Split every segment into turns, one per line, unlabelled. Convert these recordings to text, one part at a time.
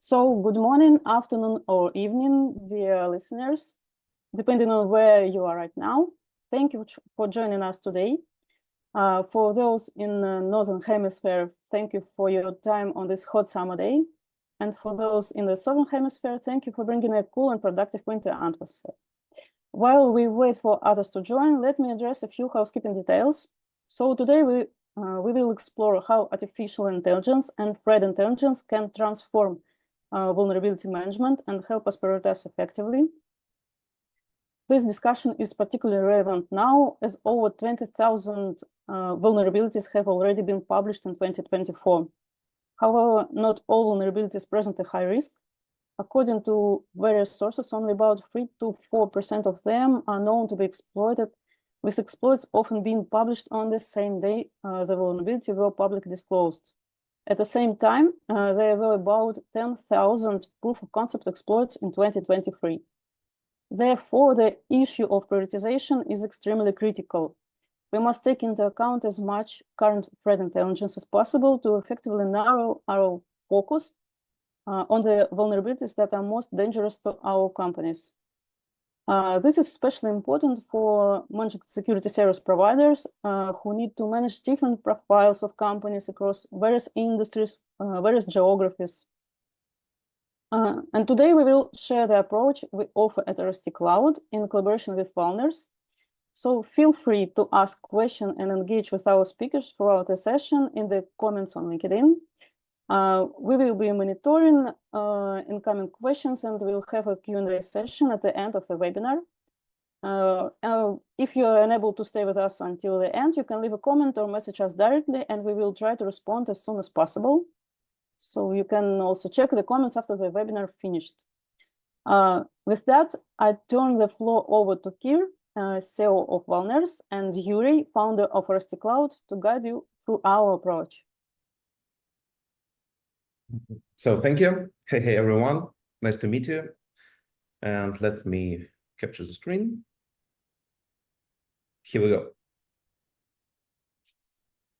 So good morning, afternoon, or evening, dear listeners, depending on where you are right now. Thank you for joining us today. For those in the Northern Hemisphere, thank you for your time on this hot summer day. And for those in the Southern Hemisphere, thank you for bringing a cool and productive winter atmosphere. While we wait for others to join, let me address a few housekeeping details. So today we will explore how artificial intelligence and threat intelligence can transform vulnerability management and help us prioritize effectively. This discussion is particularly relevant now, as over 20,000 vulnerabilities have already been published in 2024. However, not all vulnerabilities present a high risk. According to various sources, only about 3 to 4% of them are known to be exploited, with exploits often being published on the same day the vulnerability were publicly disclosed. At the same time, there were about 10,000 proof-of-concept exploits in 2023. Therefore, the issue of prioritization is extremely critical. We must take into account as much current threat intelligence as possible to effectively narrow our focus on the vulnerabilities that are most dangerous to our companies. This is especially important for managed security service providers who need to manage different profiles of companies across various industries, various geographies. And today we will share the approach we offer at RST Cloud in collaboration with Vulners. So feel free to ask questions and engage with our speakers throughout the session in the comments on LinkedIn. We will be monitoring incoming questions, and we'll have a Q&A session at the end of the webinar. If you are unable to stay with us until the end, you can leave a comment or message us directly, and we will try to respond as soon as possible. So you can also check the comments after the webinar finished. With that, I turn the floor over to Kir, CEO of Vulners, and Yuri, founder of RST Cloud, to guide you through our approach.
So thank you. Hey, everyone. Nice to meet you. And let me capture the screen. Here we go.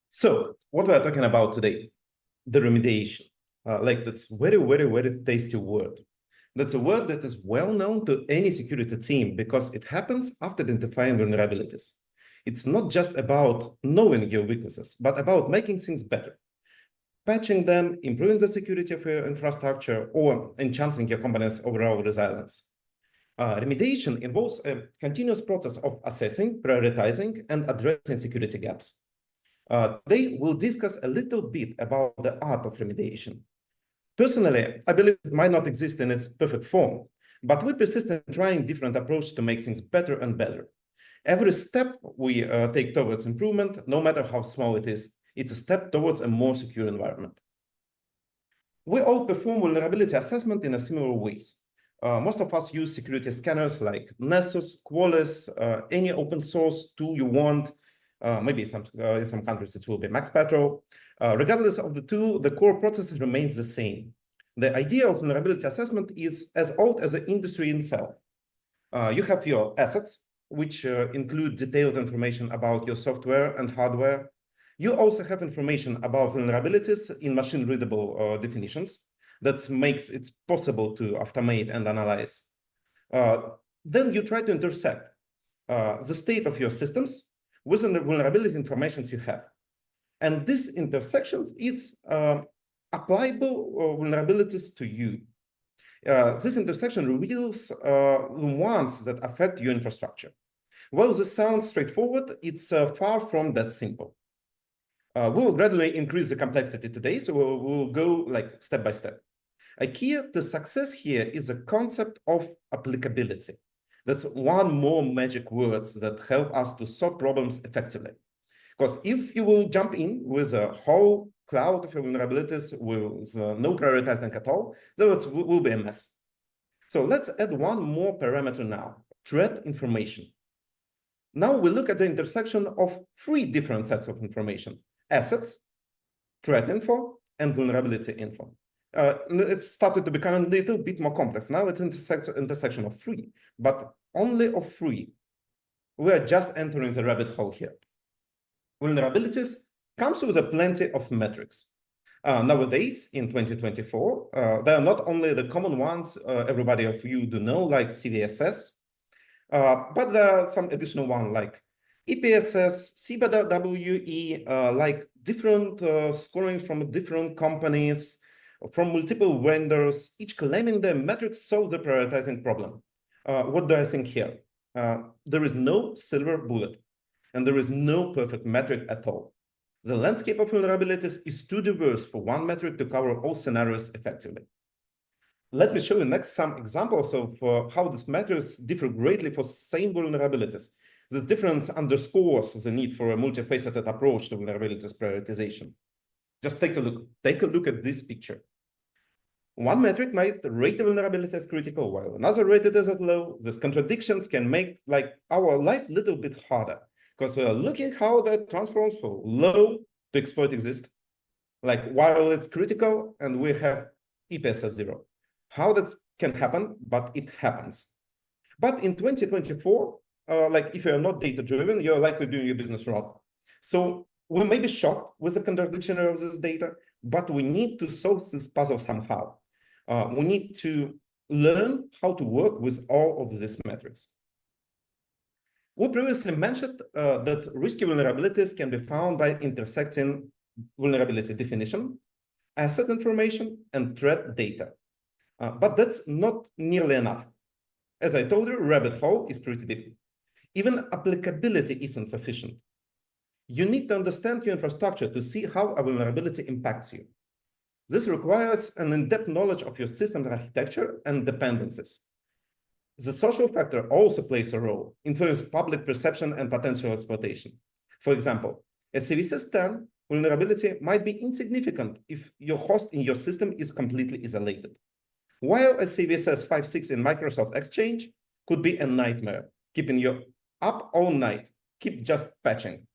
So what we are talking about today, the remediation. That's very, very, very tasty word. That's a word that is well known to any security team because it happens after identifying vulnerabilities. It's not just about knowing your weaknesses, but about making things better. Patching them, improving the security of your infrastructure, or enhancing your company's overall resilience. Remediation involves a continuous process of assessing, prioritizing, and addressing security gaps. Today, we'll discuss a little bit about the art of remediation. Personally, I believe it might not exist in its perfect form, but we persist in trying different approaches to make things better and better. Every step we take towards improvement, no matter how small it is, it's a step towards a more secure environment. We all perform vulnerability assessment in a similar ways. Most of us use security scanners like Nessus, Qualys, any open source tool you want. Maybe in some countries it will be Max Patrol. Regardless of the tool, the core process remains the same. The idea of vulnerability assessment is as old as the industry itself. You have your assets, which include detailed information about your software and hardware. You also have information about vulnerabilities in machine-readable definitions that makes it possible to automate and analyze. Then you try to intersect the state of your systems with the vulnerability information you have. And this intersection is applicable vulnerabilities to you. This intersection reveals the ones that affect your infrastructure. While this sounds straightforward, it's far from that simple. We will gradually increase the complexity today, so we'll go step by step. A key to success here is the concept of applicability. That's one more magic word that help us to solve problems effectively. Because if you will jump in with a whole cloud of vulnerabilities with no prioritizing at all, then it will be a mess. So let's add one more parameter now, threat information. Now we look at the intersection of 3 different sets of information: assets, threat info, and vulnerability info. It started to become a little bit more complex. Now it's intersection of 3, but only of 3. We are just entering the rabbit hole here. Vulnerabilities comes with a plenty of metrics. Nowadays, in 2024, there are not only the common ones everybody of you do know, like CVSS, but there are some additional ones like EPSS, CWE, like different scoring from different companies, from multiple vendors, each claiming their metrics solve the prioritizing problem. What do I think here? There is no silver bullet, and there is no perfect metric at all. The landscape of vulnerabilities is too diverse for one metric to cover all scenarios effectively. Let me show you next some examples of how these metrics differ greatly for same vulnerabilities. The difference underscores the need for a multifaceted approach to vulnerabilities prioritization. Just take a look. Take a look at this picture. One metric might rate a vulnerability as critical, while another rated as low. These contradictions can make our life a little bit harder, because we are looking how that transforms from low to exploit exist, while it's critical and we have EPSS 0. How that can happen, but it happens. But in 2024, if you're not data-driven, you're likely doing your business wrong. So we may be shocked with the contradiction of this data, but we need to solve this puzzle somehow. We need to learn how to work with all of these metrics. We previously mentioned that risky vulnerabilities can be found by intersecting vulnerability definition, asset information, and threat data. But that's not nearly enough. As I told you, rabbit hole is pretty deep. Even applicability isn't sufficient. You need to understand your infrastructure to see how a vulnerability impacts you. This requires an in-depth knowledge of your system architecture and dependencies. The social factor also plays a role, influencing public perception and potential exploitation. For example, a CVSS 10 vulnerability might be insignificant if your host in your system is completely isolated, while a CVSS 5.6 in Microsoft Exchange could be a nightmare, keeping you up all night, keep just patching.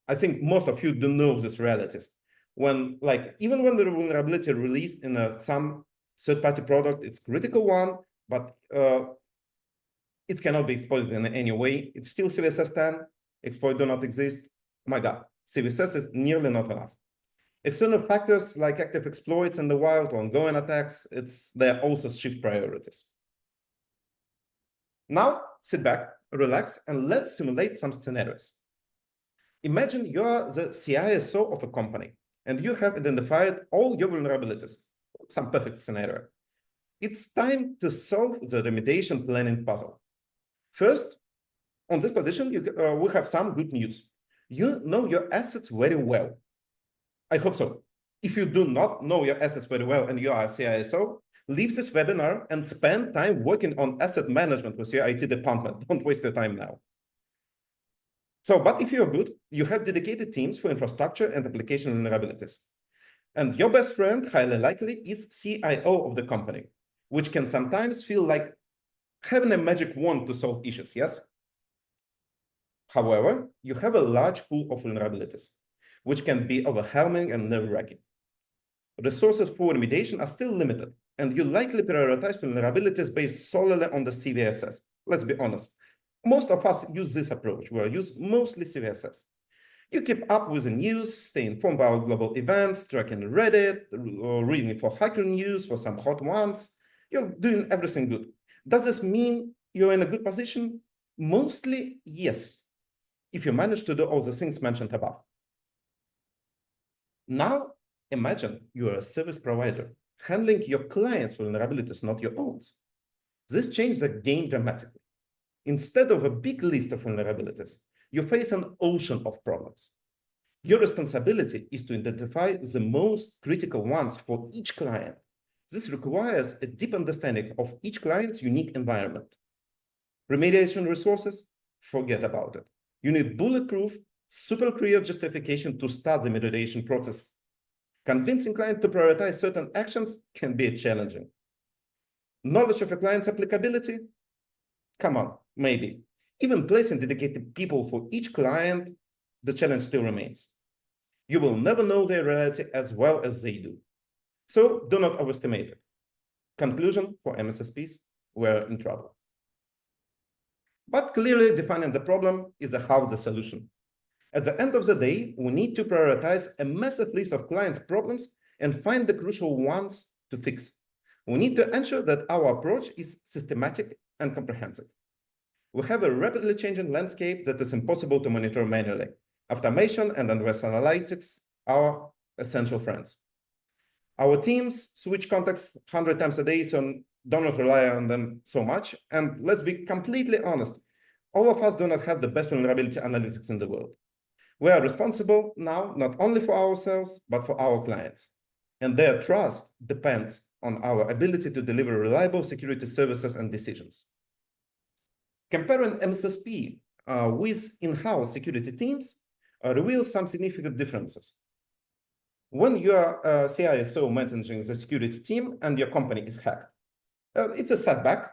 I think most of you do know these realities. Even when the vulnerability released in some third-party product, it's critical one, but it cannot be exploited in any way. It's still CVSS 10, exploit do not exist. My God, CVSS is nearly not enough. External factors like active exploits in the wild or ongoing attacks, they also shift priorities. Now, sit back, relax, and let's simulate some scenarios. Imagine you're the CISO of a company, and you have identified all your vulnerabilities, some perfect scenario. It's time to solve the remediation planning puzzle. First, on this position, we have some good news. You know your assets very well. I hope so. If you do not know your assets very well and you are a CISO, leave this webinar and spend time working on asset management with your IT department. Don't waste your time now. But if you're good, you have dedicated teams for infrastructure and application vulnerabilities. And your best friend, highly likely, is CIO of the company, which can sometimes feel like having a magic wand to solve issues, yes? However, you have a large pool of vulnerabilities, which can be overwhelming and nerve-wracking. Resources for remediation are still limited, and you likely prioritize vulnerabilities based solely on the CVSS. Let's be honest. Most of us use this approach. We use mostly CVSS. You keep up with the news, stay informed about global events, tracking Reddit, reading for hacker news, for some hot ones. You're doing everything good. Does this mean you're in a good position? Mostly, yes, if you manage to do all the things mentioned above. Now, imagine you're a service provider handling your clients' vulnerabilities, not your own. This changes the game dramatically. Instead of a big list of vulnerabilities, you face an ocean of problems. Your responsibility is to identify the most critical ones for each client. This requires a deep understanding of each client's unique environment. Remediation resources, forget about it. You need bulletproof, super clear justification to start the remediation process. Convincing client to prioritize certain actions can be challenging. Knowledge of a client's applicability? Come on, maybe. Even placing dedicated people for each client, the challenge still remains. You will never know their reality as well as they do. So do not overestimate it. Conclusion for MSSPs, we're in trouble. But clearly defining the problem is half the solution. At the end of the day, we need to prioritize a massive list of clients' problems and find the crucial ones to fix. We need to ensure that our approach is systematic and comprehensive. We have a rapidly changing landscape that is impossible to monitor manually. Automation and advanced analytics are essential friends. Our teams switch contexts 100 times a day, so don't rely on them so much. And let's be completely honest, all of us do not have the best vulnerability analytics in the world. We are responsible now, not only for ourselves, but for our clients. And their trust depends on our ability to deliver reliable security services and decisions. Comparing MSSP with in-house security teams reveals some significant differences. When you are a CISO managing the security team and your company is hacked, it's a setback.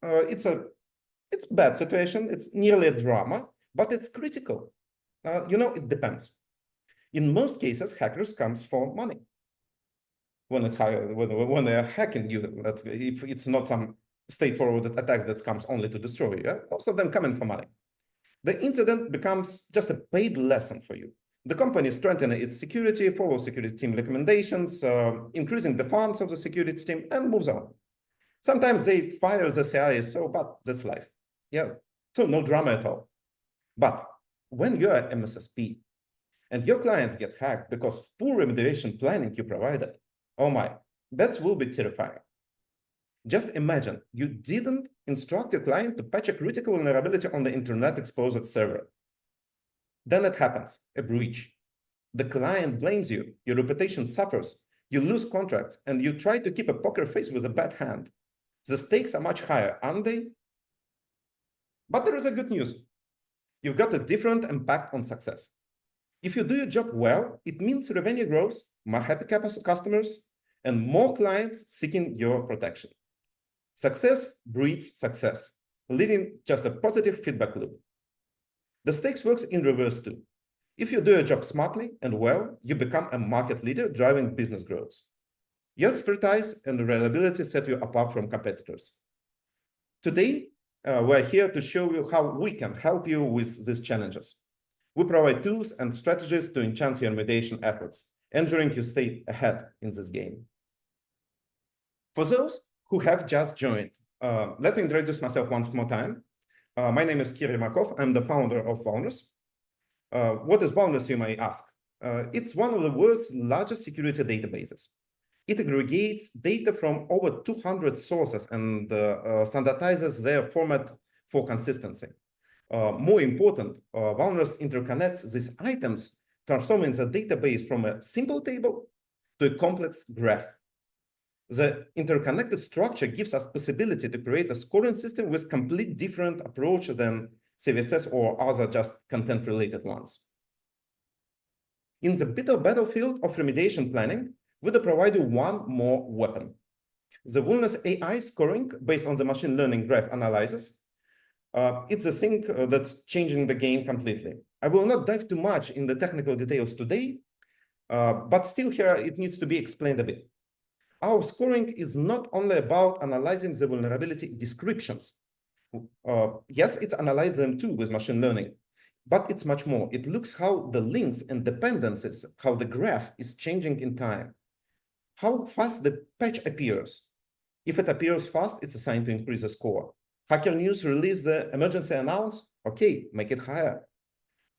It's a bad situation. It's nearly a drama, but it's critical. It depends. In most cases, hackers come for money. When they are hacking you, if it's not some straightforward attack that comes only to destroy you, most of them come in for money. The incident becomes just a paid lesson for you. The company is strengthening its security, follows security team recommendations, increasing the funds of the security team, and moves on. Sometimes they fire the CISO, but that's life. Yeah, so no drama at all. But when you're an MSSP and your clients get hacked because poor remediation planning you provided, oh my, that will be terrifying. Just imagine you didn't instruct your client to patch a critical vulnerability on the internet exposed server. Then it happens, a breach. The client blames you, your reputation suffers, you lose contracts, and you try to keep a poker face with a bad hand. The stakes are much higher, aren't they? But there is a good news. You've got a different impact on success. If you do your job well, it means revenue growth, more happy customers, and more clients seeking your protection. Success breeds success, leading just a positive feedback loop. The stakes works in reverse too. If you do your job smartly and well, you become a market leader driving business growth. Your expertise and reliability set you apart from competitors. Today, we're here to show you how we can help you with these challenges. We provide tools and strategies to enhance your remediation efforts, ensuring you stay ahead in this game. For those who have just joined, let me introduce myself once more time. My name is Kirill Markov. I'm the founder of Vulners. What is Vulners, you may ask? It's one of the world's largest security databases. It aggregates data from over 200 sources and standardizes their format for consistency. More important, Vulners interconnects these items, transforming the database from a simple table to a complex graph. The interconnected structure gives us possibility to create a scoring system with completely different approach than CVSS or other just content-related ones. In the bitter battlefield of remediation planning, we provide you one more weapon. The Vulners AI scoring based on the machine learning graph analysis. It's the thing that's changing the game completely. I will not dive too much in the technical details today, but still here it needs to be explained a bit. Our scoring is not only about analyzing the vulnerability descriptions. Yes, it's analyzing them too with machine learning, but it's much more. It looks how the links and dependencies, how the graph is changing in time, how fast the patch appears. If it appears fast, it's a sign to increase the score. Hacker News released the emergency announce, okay, make it higher.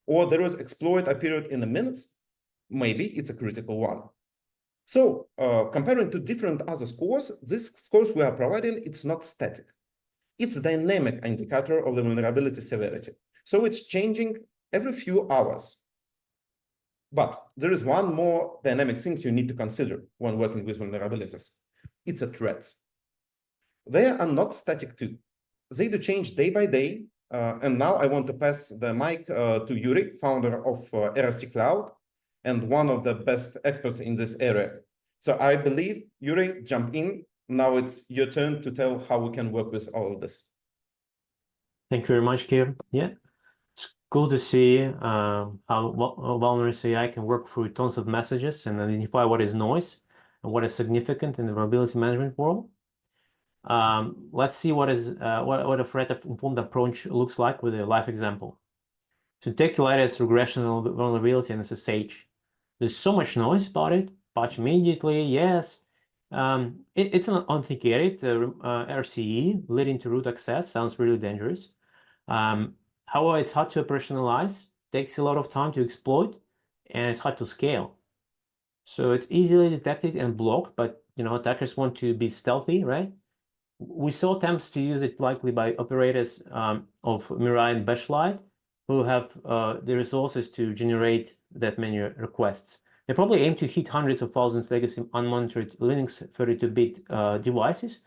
Or there was exploit appeared in a minute, maybe it's a critical one. So comparing to different other scores, this scores we are providing, it's not static. It's a dynamic indicator of the vulnerability severity. So it's changing every few hours. But there is one more dynamic thing you need to consider when working with vulnerabilities. It's a threats. They are not static too. They do change day by day. And now I want to pass the mic to Yuri, founder of RST Cloud, and one of the best experts in this area. So I believe, Yuri, jump in. Now it's your turn to tell how we can work with all of this.
Thank you very much, Kir. Yeah, it's cool to see how Vulners AI can work through tons of messages and identify what is noise and what is significant in the vulnerability management world. Let's see what a threat-informed approach looks like with a live example. So take the latest regression vulnerability in SSH. There's so much noise about it, patch immediately, yes. It's an authenticated RCE leading to root access, sounds really dangerous. However, it's hard to operationalize, takes a lot of time to exploit, and it's hard to scale. So it's easily detected and blocked, but attackers want to be stealthy, right? We saw attempts to use it likely by operators of Mirai and Bashlight, who have the resources to generate that many requests. They probably aim to hit hundreds of thousands legacy unmonitored Linux 32-bit devices,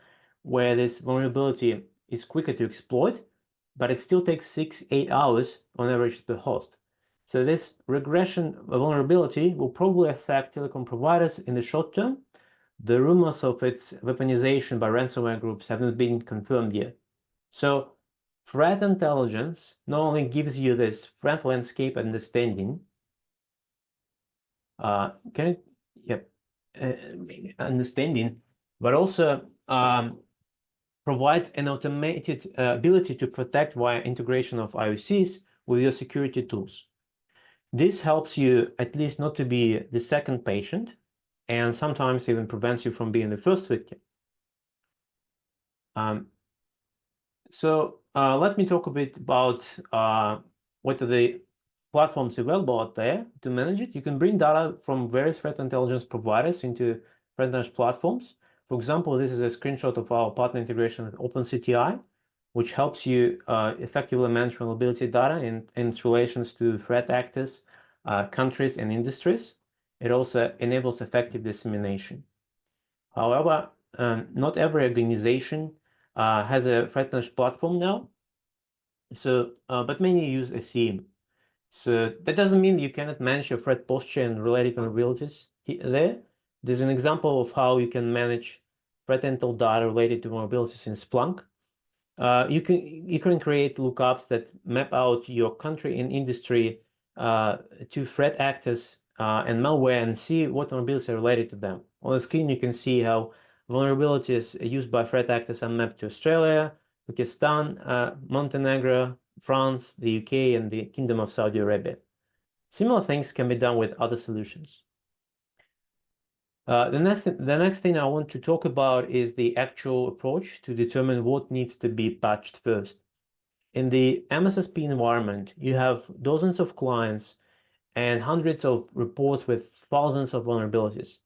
where this vulnerability is quicker to exploit, but it still takes 6-8 hours on average per host. So this regression vulnerability will probably affect telecom providers in the short term. The rumors of its weaponization by ransomware groups haven't been confirmed yet. So threat intelligence not only gives you this threat landscape understanding, understanding, but also provides an automated ability to protect via integration of IOCs with your security tools. This helps you at least not to be the second patient, and sometimes even prevents you from being the first victim. So let me talk a bit about what are the platforms available out there to manage it. You can bring data from various threat intelligence providers into threat intelligence platforms. For example, this is a screenshot of our partner integration with OpenCTI, which helps you effectively manage vulnerability data in its relations to threat actors, countries, and industries. It also enables effective dissemination. However, not every organization has a threat intelligence platform now. So, but many use a SIEM. So that doesn't mean you cannot manage your threat posture and related vulnerabilities there. There's an example of how you can manage threat intel data related to vulnerabilities in Splunk. You can create lookups that map out your country and industry to threat actors and malware and see what vulnerabilities are related to them. On the screen, you can see how vulnerabilities used by threat actors are mapped to Australia, Pakistan, Montenegro, France, the UK, and the Kingdom of Saudi Arabia. Similar things can be done with other solutions. The next thing I want to talk about is the actual approach to determine what needs to be patched first. In the MSSP environment, you have dozens of clients and hundreds of reports with thousands of vulnerabilities.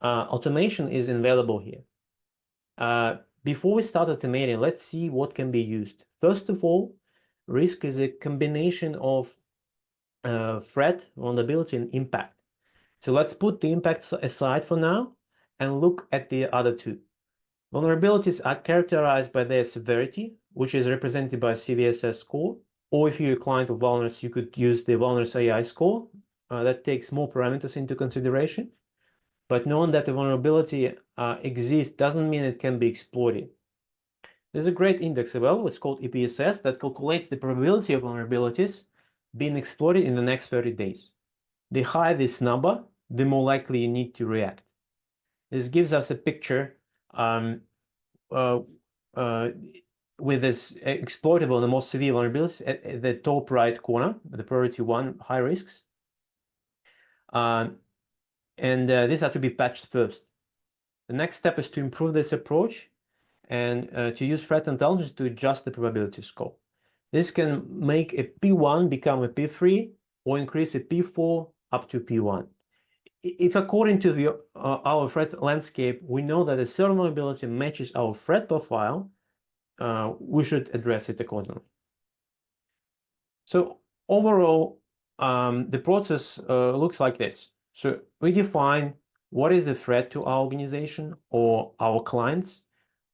Automation is available here. Before we start automating, let's see what can be used. First of all, risk is a combination of threat, vulnerability, and impact. So let's put the impacts aside for now and look at the other two. Vulnerabilities are characterized by their severity, which is represented by CVSS score, or if you're a client of Vulners, you could use the Vulners AI score. That takes more parameters into consideration. But knowing that the vulnerability exists doesn't mean it can be exploited. There's a great index available, it's called EPSS, that calculates the probability of vulnerabilities being exploited in the next 30 days. The higher this number, the more likely you need to react. This gives us a picture with this exploitable and the most severe vulnerabilities at the top right corner, the priority 1, high risks. These are to be patched first. The next step is to improve this approach and to use threat intelligence to adjust the probability score. This can make a P1 become a P3 or increase a P4 up to P1. If according to our threat landscape, we know that a certain vulnerability matches our threat profile, we should address it accordingly. So overall, the process looks like this. So we define what is the threat to our organization or our clients,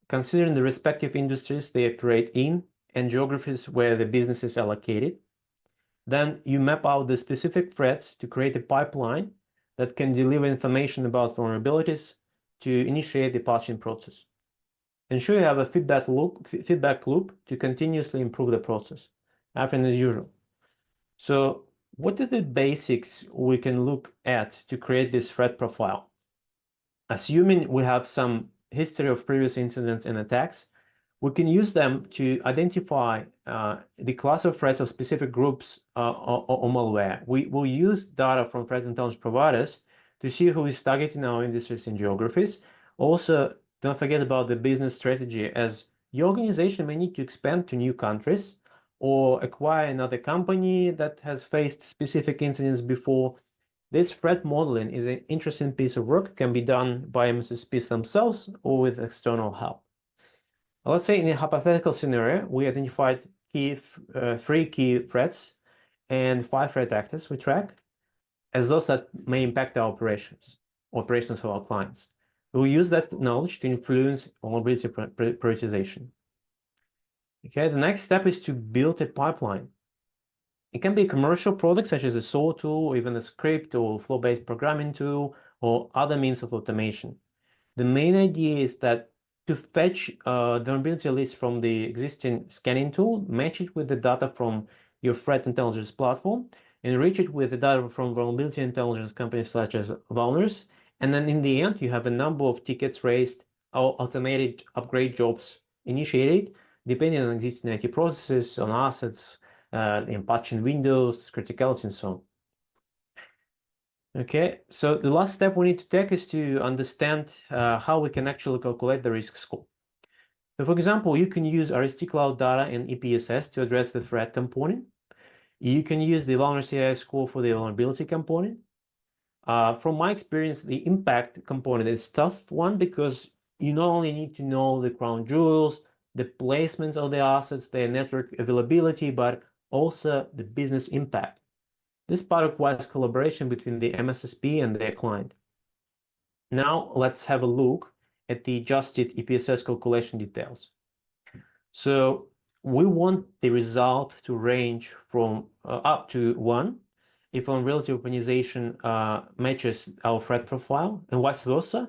considering the respective industries they operate in and geographies where the business is allocated. Then you map out the specific threats to create a pipeline that can deliver information about vulnerabilities to initiate the patching process. Ensure you have a feedback loop to continuously improve the process, often as usual. So what are the basics we can look at to create this threat profile? Assuming we have some history of previous incidents and attacks, we can use them to identify the class of threats of specific groups or malware. We will use data from threat intelligence providers to see who is targeting our industries and geographies. Also, don't forget about the business strategy, as your organization may need to expand to new countries or acquire another company that has faced specific incidents before. This threat modeling is an interesting piece of work, can be done by MSSPs themselves or with external help. Let's say in a hypothetical scenario, we identified three key threats and 5 threat actors we track as those that may impact our operations of our clients. We will use that knowledge to influence vulnerability prioritization. Okay, the next step is to build a pipeline. It can be a commercial product such as a SOAR tool, or even a script or flow-based programming tool, or other means of automation. The main idea is that to fetch the vulnerability list from the existing scanning tool, match it with the data from your threat intelligence platform, enrich it with the data from vulnerability intelligence companies such as Vulners, and then in the end, you have a number of tickets raised or automated upgrade jobs initiated, depending on existing IT processes, on assets, in patching windows, criticality, and so on. Okay, so the last step we need to take is to understand how we can actually calculate the risk score. So for example, you can use RST Cloud data and EPSS to address the threat component. You can use the Vulners AI score for the vulnerability component. From my experience, the impact component is a tough one because you not only need to know the crown jewels, the placements of the assets, their network availability, but also the business impact. This part requires collaboration between the MSSP and their client. Now let's have a look at the adjusted EPSS calculation details. So we want the result to range from up to 1 if vulnerability weaponization matches our threat profile, and vice versa.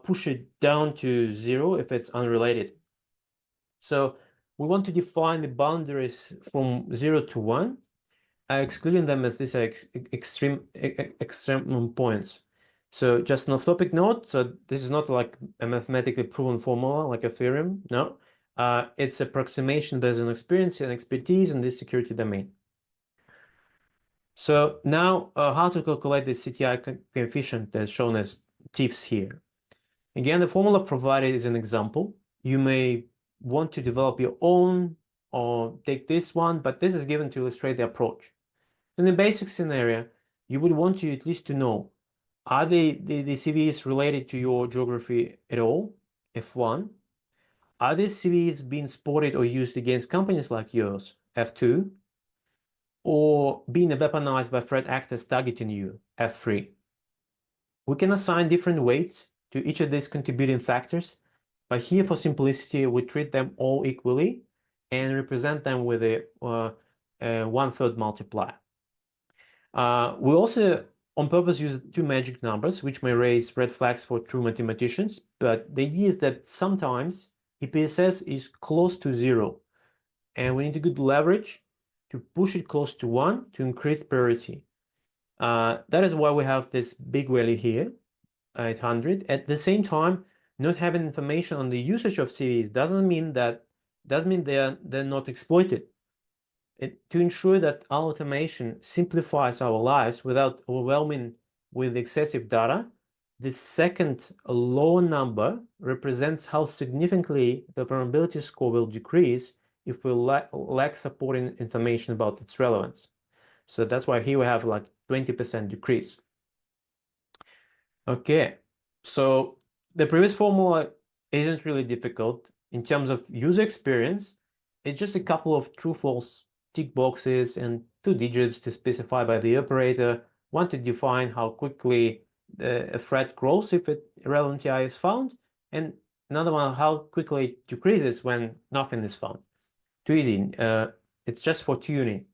Push it down to 0 if it's unrelated. So we want to define the boundaries from 0 to 1, excluding them as these are extreme points. So just an off-topic note, so this is not like a mathematically proven formula like a theorem, no. It's approximation based on experience and expertise in this security domain. So now how to calculate the CTI coefficient that's shown as tips here. Again, the formula provided is an example. You may want to develop your own or take this one, but this is given to illustrate the approach. In the basic scenario, you would want to at least to know, are the CVEs related to your geography at all? F1. Are these CVEs being spotted or used against companies like yours? F2. Or being weaponized by threat actors targeting you? F3. We can assign different weights to each of these contributing factors, but here for simplicity, we treat them all equally and represent them with a 1/3 multiplier. We also on purpose use 2 magic numbers, which may raise red flags for true mathematicians, but the idea is that sometimes EPSS is close to 0, and we need a good leverage to push it close to 1 to increase priority. That is why we have this big value here, 800. At the same time, not having information on the usage of CVEs doesn't mean they're not exploited. To ensure that our automation simplifies our lives without overwhelming with excessive data, the second lower number represents how significantly the vulnerability score will decrease if we lack supporting information about its relevance. So that's why here we have like 20% decrease. Okay, so the previous formula isn't really difficult in terms of user experience. It's just a couple of true-false tick boxes and 2 digits to specify by the operator, one to define how quickly a threat grows if irrelevant TI is found, and another one how quickly it decreases when nothing is found. Too easy. It's just for tuning.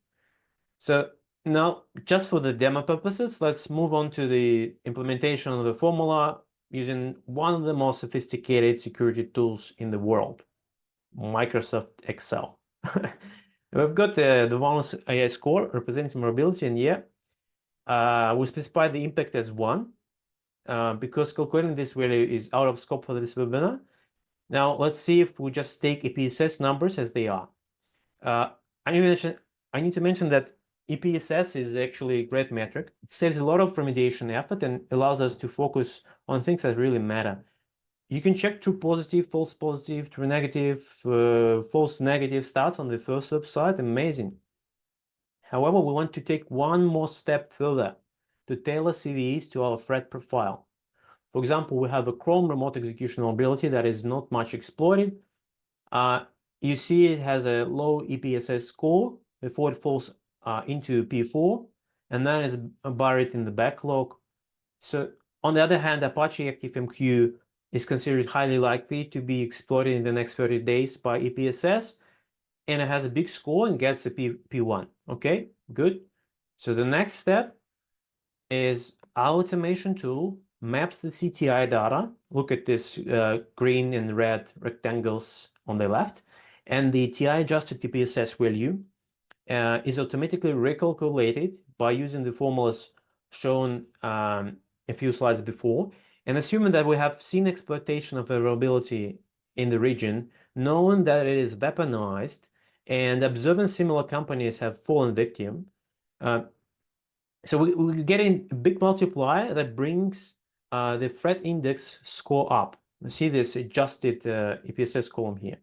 So now, just for the demo purposes, let's move on to the implementation of the formula using one of the most sophisticated security tools in the world, Microsoft Excel. We've got the Vulners AI score representing vulnerability, and we specify the impact as 1 because calculating this value is out of scope for this webinar. Now, let's see if we just take EPSS numbers as they are. I need to mention that EPSS is actually a great metric. It saves a lot of remediation effort and allows us to focus on things that really matter. You can check true positive, true negative, false negative stats on the first website. Amazing. However, we want to take one more step further to tailor CVEs to our threat profile. For example, we have a Chrome remote execution vulnerability that is not much exploited. You see it has a low EPSS score before it falls into P4, and then it's buried in the backlog. So on the other hand, Apache ActiveMQ is considered highly likely to be exploited in the next 30 days by EPSS, and it has a big score and gets a P1. Okay, good. So the next step is our automation tool maps the CTI data. Look at this green and red rectangles on the left, and the TI adjusted EPSS value is automatically recalculated by using the formulas shown a few slides before, and assuming that we have seen exploitation of vulnerability in the region, knowing that it is weaponized, and observing similar companies have fallen victim. So we're getting a big multiplier that brings the threat index score up. You see this adjusted EPSS column here.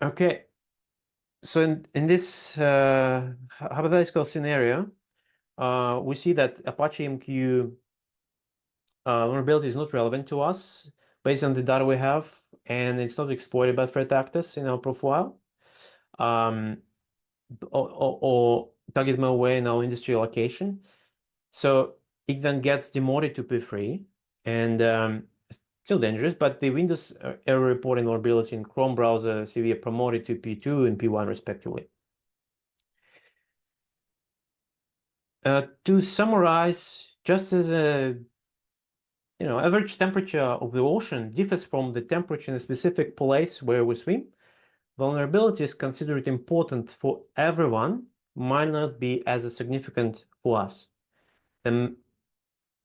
Okay. So in this hypothetical scenario, we see that Apache MQ vulnerability is not relevant to us based on the data we have, and it's not exploited by threat actors in our profile, or target malware in our industry allocation. So it then gets demoted to P3, and still dangerous, but the Windows error reporting vulnerability in Chrome browser CV are promoted to P2 and P1 respectively. To summarize, just as a average temperature of the ocean differs from the temperature in a specific place where we swim, vulnerability is considered important for everyone, might not be as significant for us. There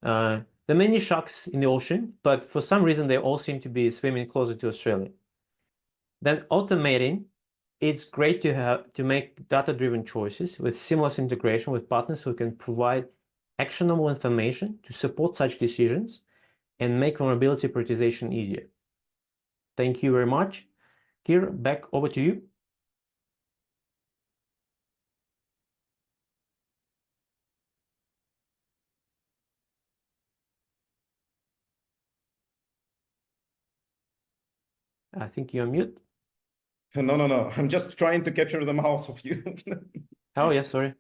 are many sharks in the ocean, but for some reason they all seem to be swimming closer to Australia. Then automating, it's great to make data-driven choices with seamless integration with partners who can provide actionable information to support such decisions and make vulnerability prioritization easier. Thank you very much. Kir, back over to you. I think you're on mute.
No. I'm just trying to capture the mouse of you.
Oh, yeah, sorry.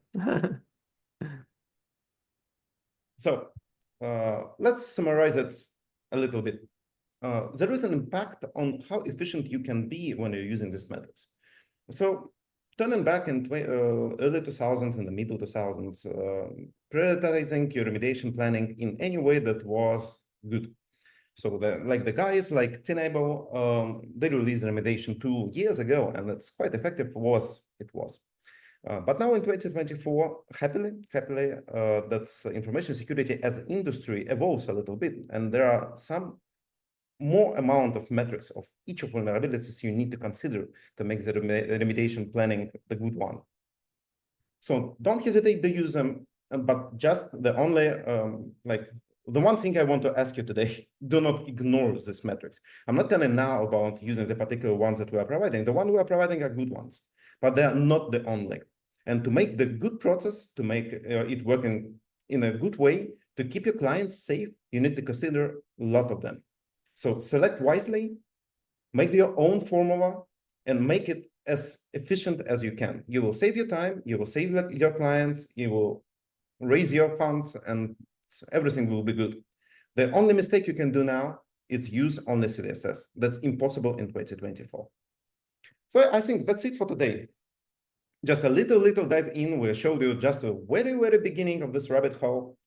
So let's summarize it a little bit. There is an impact on how efficient you can be when you're using these metrics. So turning back in early 2000s and the middle 2000s, prioritizing your remediation planning in any way that was good. So the guys like Tenable, they released a remediation tool years ago, and it's quite effective. It was. But now in 2024, happily, that's information security as an industry evolves a little bit, and there are some more amount of metrics of each of vulnerabilities you need to consider to make the remediation planning the good one. So don't hesitate to use them, but just the only the one thing I want to ask you today, do not ignore these metrics. I'm not telling now about using the particular ones that we are providing. The ones we are providing are good ones, but they are not the only. And to make the good process, to make it working in a good way, to keep your clients safe, you need to consider a lot of them. So select wisely, make your own formula, and make it as efficient as you can. You will save your time, you will save your clients, you will raise your funds, and everything will be good. The only mistake you can do now is use only CVSS. That's impossible in 2024. So I think that's it for today. Just a little dive in. We showed you just a very beginning of this rabbit hole.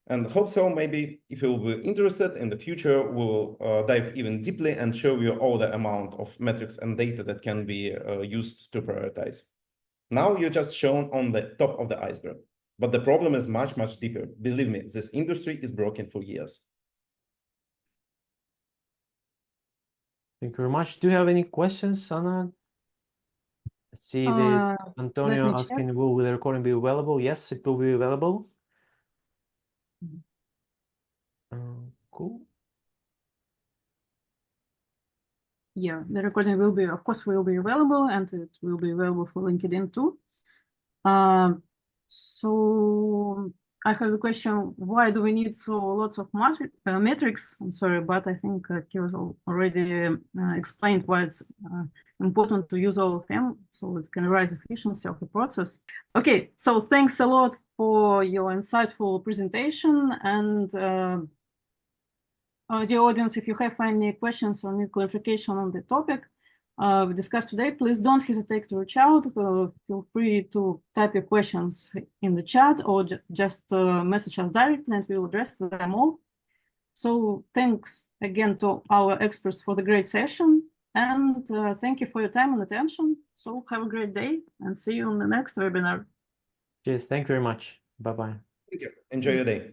And hope so, maybe if you'll be interested in the future, we'll dive even deeply and show you all the amount of metrics and data that can be used to prioritize. Now you're just shown on the top of the iceberg, but the problem is much deeper. Believe me, this industry is broken for years.
Thank you very much. Do you have any questions, Anna? I see that Antonio
me check.
asking, will the recording be available? Yes, it will be available. Cool.
Yeah, the recording will be, of course, will be available, and it will be available for LinkedIn too. So I have the question: why do we need so lots of metrics? I'm sorry, but I think Kira's already explained why it's important to use all of them, so it can raise efficiency of the process. Okay, so thanks a lot for your insightful presentation, and dear audience, if you have any questions or need clarification on the topic we discussed today, please don't hesitate to reach out. Feel free to type your questions in the chat or just message us directly, and we will address them all. So thanks again to our experts for the great session, and thank you for your time and attention. So have a great day, and see you on the next webinar.
Cheers. Thank you very much. Bye-bye.
Thank you. Enjoy your day.